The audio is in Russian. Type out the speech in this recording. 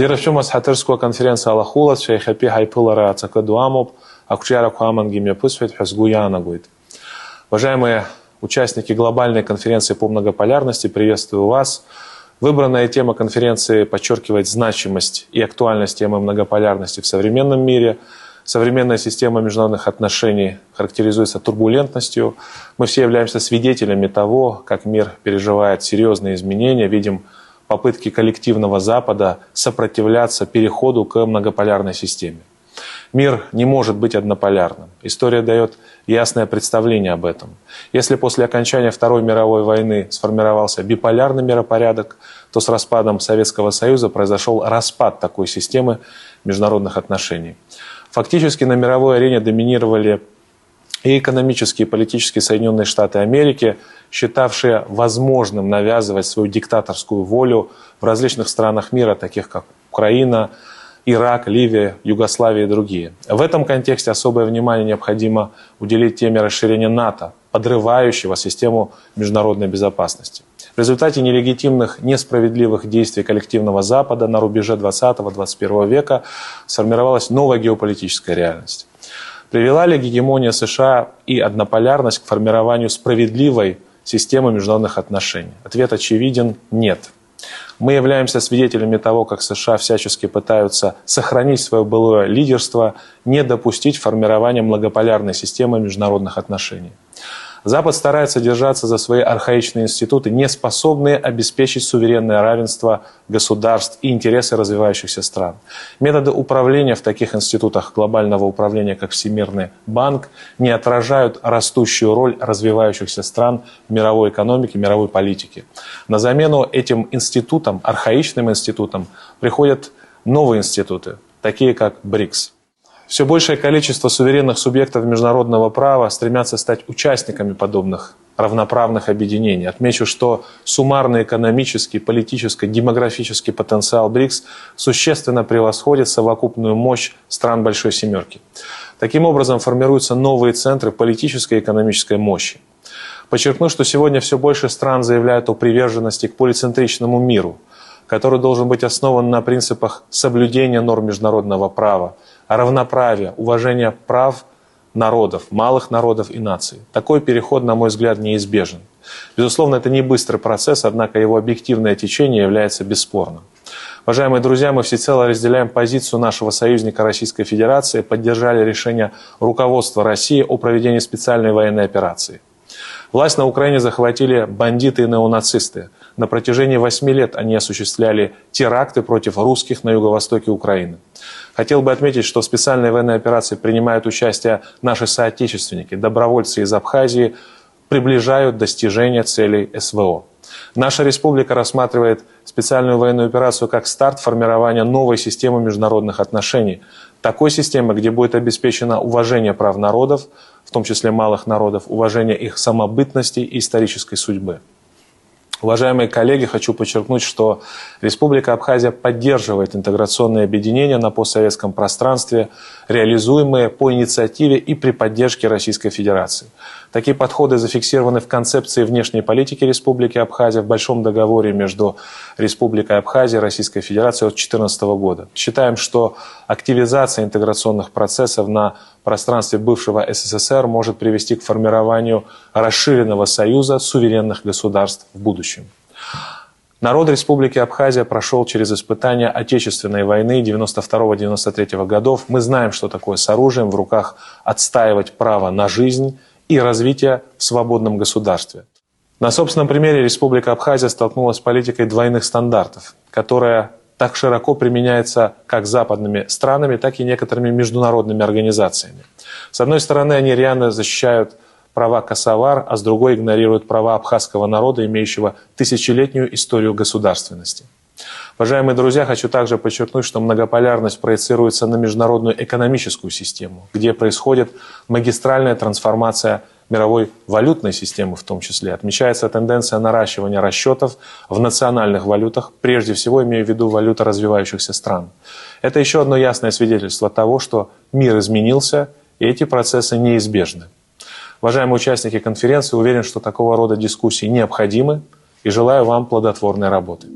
Директорумас хатырского конференция Аллахулас, шейхапи хайпылара ацакадуамоб, акучара куаман гимяпысвет хасгуяна гуит. Уважаемые участники глобальной конференции по многополярности, приветствую вас. Выбранная тема конференции подчеркивает значимость и актуальность темы многополярности в современном мире. Современная система международных отношений характеризуется турбулентностью. Мы все являемся свидетелями того, как мир переживает серьезные изменения, видим попытки коллективного Запада сопротивляться переходу к многополярной системе. Мир не может быть однополярным. История дает ясное представление об этом. Если после окончания Второй мировой войны сформировался биполярный миропорядок, то с распадом Советского Союза произошел распад такой системы международных отношений. Фактически на мировой арене доминировали и экономические, и политические Соединенные Штаты Америки, считавшие возможным навязывать свою диктаторскую волю в различных странах мира, таких как Украина, Ирак, Ливия, Югославия и другие. В этом контексте особое внимание необходимо уделить теме расширения НАТО, подрывающего систему международной безопасности. В результате нелегитимных, несправедливых действий коллективного Запада на рубеже 20-21 века сформировалась новая геополитическая реальность. Привела ли гегемония США и однополярность к формированию справедливой системы международных отношений? Ответ очевиден – нет. Мы являемся свидетелями того, как США всячески пытаются сохранить свое былое лидерство, не допустить формирования многополярной системы международных отношений. Запад старается держаться за свои архаичные институты, не способные обеспечить суверенное равенство государств и интересы развивающихся стран. Методы управления в таких институтах глобального управления, как Всемирный банк, не отражают растущую роль развивающихся стран в мировой экономике, мировой политике. На замену этим институтам, архаичным институтам, приходят новые институты, такие как БРИКС. Все большее количество суверенных субъектов международного права стремятся стать участниками подобных равноправных объединений. Отмечу, что суммарный экономический, политический, демографический потенциал БРИКС существенно превосходит совокупную мощь стран Большой Семерки. Таким образом, формируются новые центры политической и экономической мощи. Подчеркну, что сегодня все больше стран заявляют о приверженности к полицентричному миру, который должен быть основан на принципах соблюдения норм международного права, равноправия, уважения прав народов, малых народов и наций. Такой переход, на мой взгляд, неизбежен. Безусловно, это не быстрый процесс, однако его объективное течение является бесспорным. Уважаемые друзья, мы всецело разделяем позицию нашего союзника Российской Федерации, поддержали решение руководства России о проведении специальной военной операции. Власть на Украине захватили бандиты и неонацисты. На протяжении 8 лет они осуществляли теракты против русских на юго-востоке Украины. Хотел бы отметить, что в специальной военной операции принимают участие наши соотечественники, добровольцы из Абхазии, приближают достижение целей СВО. Наша республика рассматривает специальную военную операцию как старт формирования новой системы международных отношений. Такой системы, где будет обеспечено уважение прав народов, в том числе малых народов, уважение их самобытности и исторической судьбы. Уважаемые коллеги, хочу подчеркнуть, что Республика Абхазия поддерживает интеграционные объединения на постсоветском пространстве, реализуемые по инициативе и при поддержке Российской Федерации. Такие подходы зафиксированы в концепции внешней политики Республики Абхазия в Большом договоре между Республикой Абхазия и Российской Федерацией от 2014 года. Считаем, что активизация интеграционных процессов на пространстве бывшего СССР может привести к формированию расширенного союза суверенных государств в будущем. Народ Республики Абхазия прошел через испытания Отечественной войны 92-93 годов. Мы знаем, что такое с оружием в руках отстаивать право на жизнь и развитие в свободном государстве. На собственном примере Республика Абхазия столкнулась с политикой двойных стандартов, которая так широко применяется как западными странами, так и некоторыми международными организациями. С одной стороны, они реально защищают права косовар, а с другой игнорируют права абхазского народа, имеющего тысячелетнюю историю государственности. Уважаемые друзья, хочу также подчеркнуть, что многополярность проецируется на международную экономическую систему, где происходит магистральная трансформация мировой валютной системы в том числе. Отмечается тенденция наращивания расчетов в национальных валютах, прежде всего имея в виду валюты развивающихся стран. Это еще одно ясное свидетельство того, что мир изменился, и эти процессы неизбежны. Уважаемые участники конференции, уверен, что такого рода дискуссии необходимы, и желаю вам плодотворной работы.